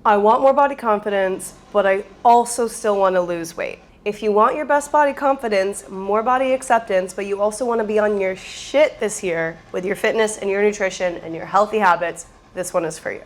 I want more body confidence, but I also still want to lose weight. If you want your best body confidence, more body acceptance, but you also want to be on your shit this year with your fitness and your nutrition and your healthy habits, this one is for you.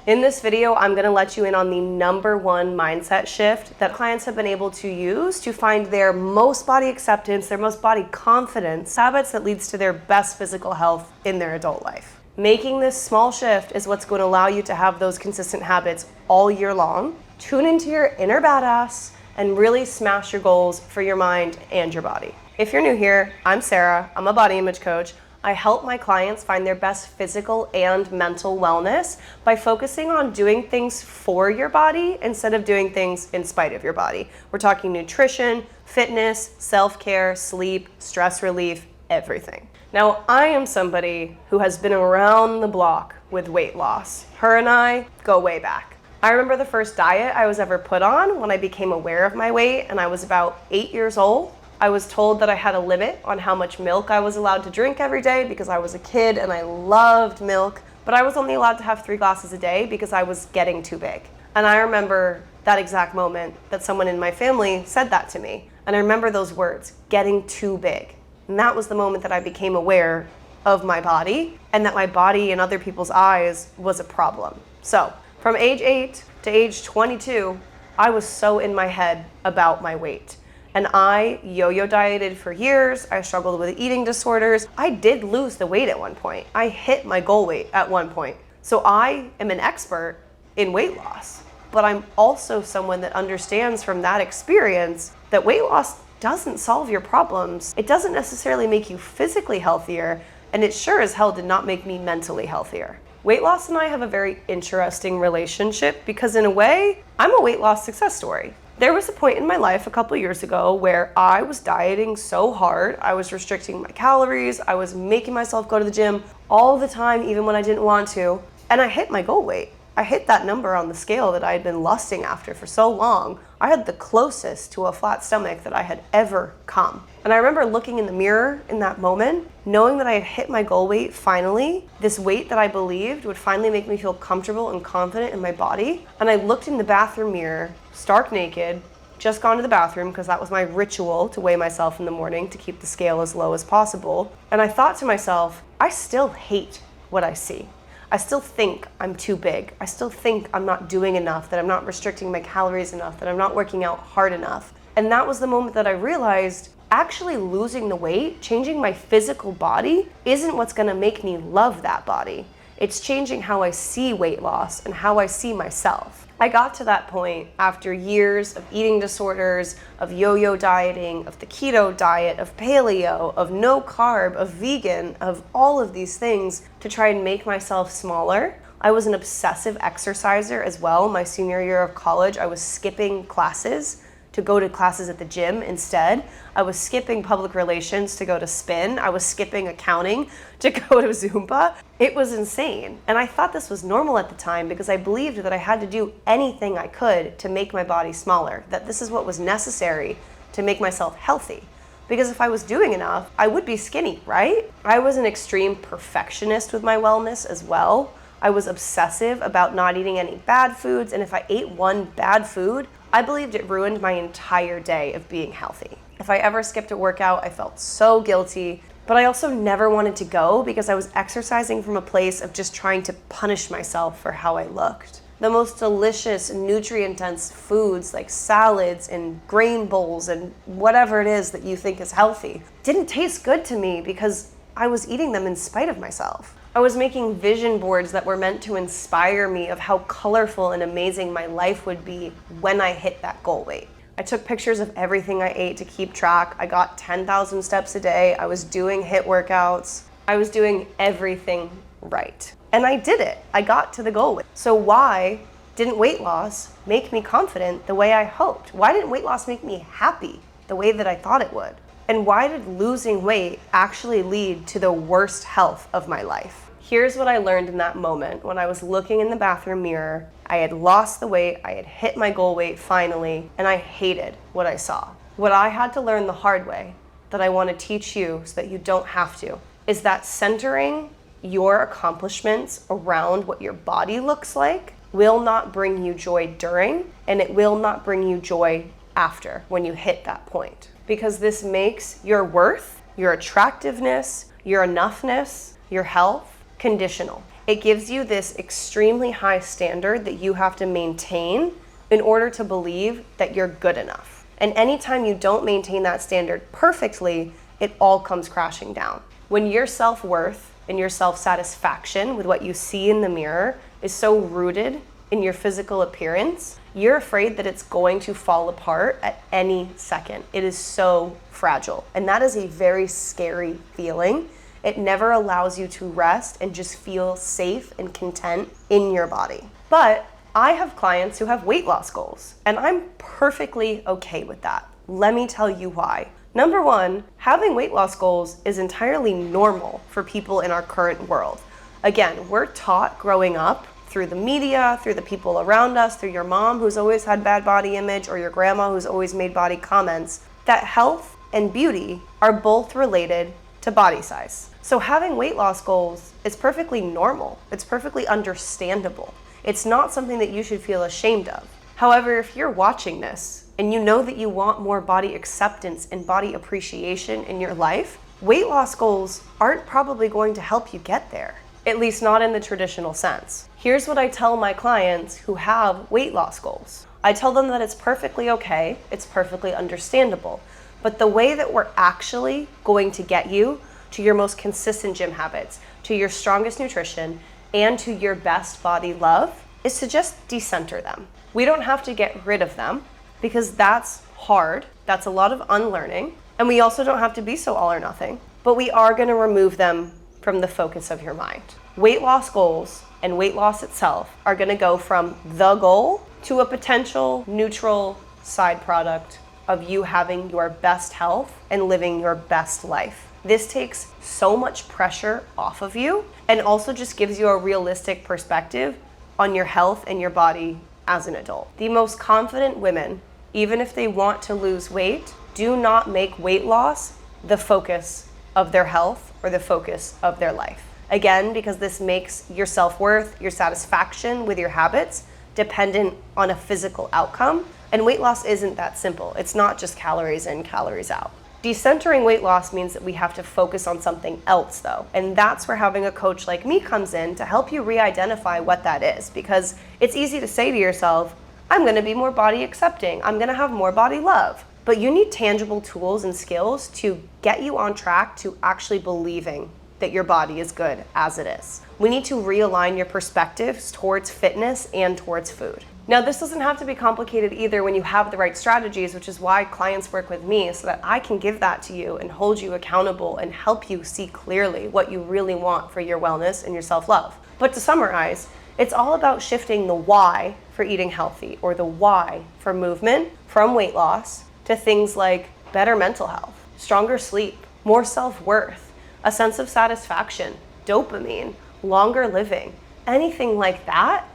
In this video, I'm gonna let you in on the #1 mindset shift that clients have been able to use to find their most body acceptance, their most body confidence, habits that leads to their best physical health in their adult life. Making this small shift is what's going to allow you to have those consistent habits all year long. Tune into your inner badass and really smash your goals for your mind and your body. If you're new here, I'm Sarah. I'm a body image coach. I help my clients find their best physical and mental wellness by focusing on doing things for your body instead of doing things in spite of your body. We're talking nutrition, fitness, self-care, sleep, stress relief, everything. Now, I am somebody who has been around the block with weight loss. Her and I go way back. I remember the first diet I was ever put on when I became aware of my weight, and I was about 8 years old. I was told that I had a limit on how much milk I was allowed to drink every day because I was a kid and I loved milk, but I was only allowed to have 3 glasses a day because I was getting too big. And I remember that exact moment that someone in my family said that to me. And I remember those words, getting too big. And that was the moment that I became aware of my body and that my body in other people's eyes was a problem. So from age 8 to age 22, I was so in my head about my weight. And I yo-yo dieted for years. I struggled with eating disorders. I did lose the weight at one point. I hit my goal weight at one point. So I am an expert in weight loss, but I'm also someone that understands from that experience that weight loss doesn't solve your problems. It doesn't necessarily make you physically healthier, and it sure as hell did not make me mentally healthier. Weight loss and I have a very interesting relationship because in a way, I'm a weight loss success story. There was a point in my life a couple years ago where I was dieting so hard. I was restricting my calories. I was making myself go to the gym all the time, even when I didn't want to. And I hit my goal weight. I hit that number on the scale that I had been lusting after for so long. I had the closest to a flat stomach that I had ever come. And I remember looking in the mirror in that moment, knowing that I had hit my goal weight finally, this weight that I believed would finally make me feel comfortable and confident in my body. And I looked in the bathroom mirror, stark naked, just gone to the bathroom because that was my ritual to weigh myself in the morning to keep the scale as low as possible. And I thought to myself, I still hate what I see. I still think I'm too big. I still think I'm not doing enough, that I'm not restricting my calories enough, that I'm not working out hard enough. And that was the moment that I realized actually losing the weight, changing my physical body, isn't what's gonna make me love that body. It's changing how I see weight loss and how I see myself. I got to that point after years of eating disorders, of yo-yo dieting, of the keto diet, of paleo, of no carb, of vegan, of all of these things to try and make myself smaller. I was an obsessive exerciser as well. My senior year of college, I was skipping classes to go to classes at the gym instead. I was skipping public relations to go to spin. I was skipping accounting to go to Zumba. It was insane. And I thought this was normal at the time because I believed that I had to do anything I could to make my body smaller, that this is what was necessary to make myself healthy. Because if I was doing enough, I would be skinny, right? I was an extreme perfectionist with my wellness as well. I was obsessive about not eating any bad foods, and if I ate one bad food, I believed it ruined my entire day of being healthy. If I ever skipped a workout, I felt so guilty, but I also never wanted to go because I was exercising from a place of just trying to punish myself for how I looked. The most delicious, nutrient-dense foods like salads and grain bowls and whatever it is that you think is healthy didn't taste good to me because I was eating them in spite of myself. I was making vision boards that were meant to inspire me of how colorful and amazing my life would be when I hit that goal weight. I took pictures of everything I ate to keep track. I got 10,000 steps a day. I was doing HIIT workouts. I was doing everything right. And I did it. I got to the goal weight. So why didn't weight loss make me confident the way I hoped? Why didn't weight loss make me happy the way that I thought it would? And why did losing weight actually lead to the worst health of my life? Here's what I learned in that moment when I was looking in the bathroom mirror. I had lost the weight, I had hit my goal weight finally, and I hated what I saw. What I had to learn the hard way, that I want to teach you so that you don't have to, is that centering your accomplishments around what your body looks like will not bring you joy during, and it will not bring you joy after when you hit that point. Because this makes your worth, your attractiveness, your enoughness, your health conditional. It gives you this extremely high standard that you have to maintain in order to believe that you're good enough. And anytime you don't maintain that standard perfectly, it all comes crashing down. When your self-worth and your self-satisfaction with what you see in the mirror is so rooted in your physical appearance, you're afraid that it's going to fall apart at any second. It is so fragile. And that is a very scary feeling. It never allows you to rest and just feel safe and content in your body. But I have clients who have weight loss goals, and I'm perfectly okay with that. Let me tell you why. Number one, having weight loss goals is entirely normal for people in our current world. Again, we're taught growing up through the media, through the people around us, through your mom who's always had bad body image, or your grandma who's always made body comments, that health and beauty are both related to body size. So having weight loss goals is perfectly normal. It's perfectly understandable. It's not something that you should feel ashamed of. However, if you're watching this and you know that you want more body acceptance and body appreciation in your life, weight loss goals aren't probably going to help you get there, at least not in the traditional sense. Here's what I tell my clients who have weight loss goals. I tell them that it's perfectly okay, it's perfectly understandable, but the way that we're actually going to get you to your most consistent gym habits, to your strongest nutrition, and to your best body love is to just decenter them. We don't have to get rid of them because that's hard. That's a lot of unlearning. And we also don't have to be so all or nothing, but we are going to remove them from the focus of your mind. Weight loss goals and weight loss itself are going to go from the goal to a potential neutral side product of you having your best health and living your best life. This takes so much pressure off of you and also just gives you a realistic perspective on your health and your body as an adult. The most confident women, even if they want to lose weight, do not make weight loss the focus of their health or the focus of their life. Again, because this makes your self-worth, your satisfaction with your habits dependent on a physical outcome. And weight loss isn't that simple. It's not just calories in, calories out. Decentering weight loss means that we have to focus on something else though. And that's where having a coach like me comes in to help you re-identify what that is. Because it's easy to say to yourself, I'm gonna be more body accepting, I'm gonna have more body love. But you need tangible tools and skills to get you on track to actually believing that your body is good as it is. We need to realign your perspectives towards fitness and towards food. Now, this doesn't have to be complicated either when you have the right strategies, which is why clients work with me so that I can give that to you and hold you accountable and help you see clearly what you really want for your wellness and your self-love. But to summarize, it's all about shifting the why for eating healthy or the why for movement from weight loss to things like better mental health, stronger sleep, more self-worth, a sense of satisfaction, dopamine, longer living, anything like that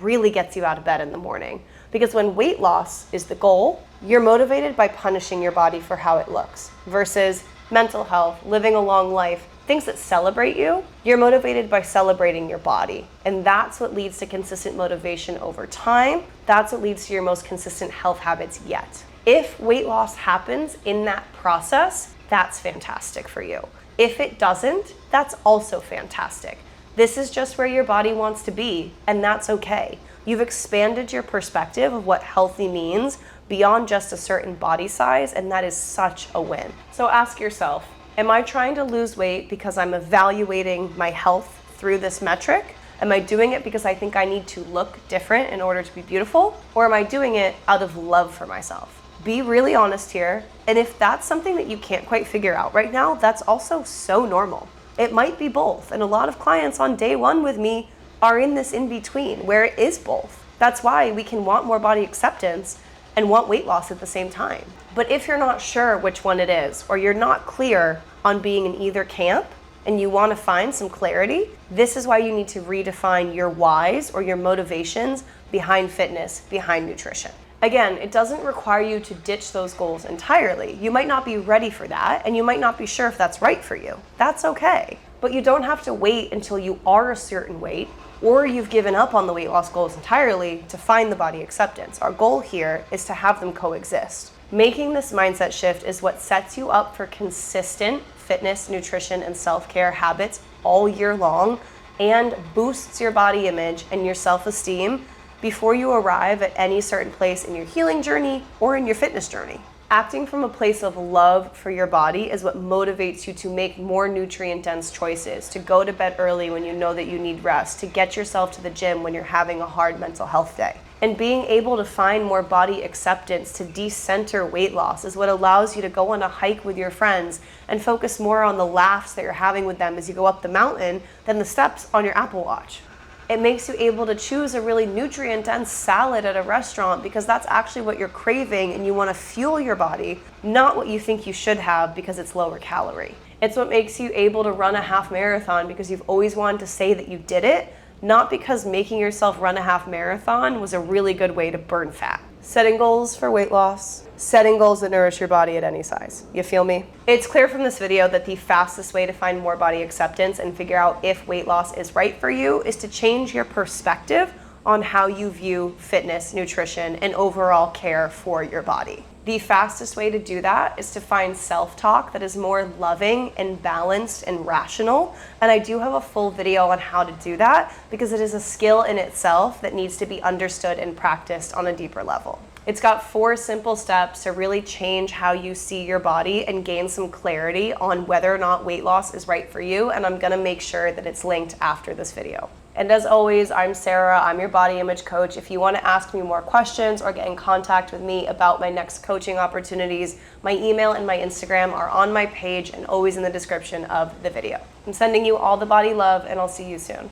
really gets you out of bed in the morning. Because when weight loss is the goal, you're motivated by punishing your body for how it looks versus mental health, living a long life, things that celebrate you, you're motivated by celebrating your body. And that's what leads to consistent motivation over time. That's what leads to your most consistent health habits yet. If weight loss happens in that process, that's fantastic for you. If it doesn't, that's also fantastic. This is just where your body wants to be, and that's okay. You've expanded your perspective of what healthy means beyond just a certain body size, and that is such a win. So ask yourself, am I trying to lose weight because I'm evaluating my health through this metric? Am I doing it because I think I need to look different in order to be beautiful? Or am I doing it out of love for myself? Be really honest here, and if that's something that you can't quite figure out right now, that's also so normal. It might be both, and a lot of clients on day one with me are in this in-between where it is both. That's why we can want more body acceptance and want weight loss at the same time. But if you're not sure which one it is, or you're not clear on being in either camp, and you want to find some clarity, this is why you need to redefine your whys or your motivations behind fitness, behind nutrition. Again, it doesn't require you to ditch those goals entirely. You might not be ready for that, and you might not be sure if that's right for you. That's okay. But you don't have to wait until you are a certain weight or you've given up on the weight loss goals entirely to find the body acceptance. Our goal here is to have them coexist. Making this mindset shift is what sets you up for consistent fitness, nutrition, and self-care habits all year long and boosts your body image and your self-esteem before you arrive at any certain place in your healing journey or in your fitness journey. Acting from a place of love for your body is what motivates you to make more nutrient-dense choices, to go to bed early when you know that you need rest, to get yourself to the gym when you're having a hard mental health day. And being able to find more body acceptance to decenter weight loss is what allows you to go on a hike with your friends and focus more on the laughs that you're having with them as you go up the mountain than the steps on your Apple Watch. It makes you able to choose a really nutrient-dense salad at a restaurant because that's actually what you're craving and you want to fuel your body, not what you think you should have because it's lower calorie. It's what makes you able to run a half marathon because you've always wanted to say that you did it, not because making yourself run a half marathon was a really good way to burn fat. Setting goals for weight loss, setting goals that nourish your body at any size. You feel me? It's clear from this video that the fastest way to find more body acceptance and figure out if weight loss is right for you is to change your perspective on how you view fitness, nutrition, and overall care for your body. The fastest way to do that is to find self-talk that is more loving and balanced and rational. And I do have a full video on how to do that because it is a skill in itself that needs to be understood and practiced on a deeper level. It's got 4 simple steps to really change how you see your body and gain some clarity on whether or not weight loss is right for you. And I'm gonna make sure that it's linked after this video. And as always, I'm Sarah, I'm your body image coach. If you want to ask me more questions or get in contact with me about my next coaching opportunities, my email and my Instagram are on my page and always in the description of the video. I'm sending you all the body love and I'll see you soon.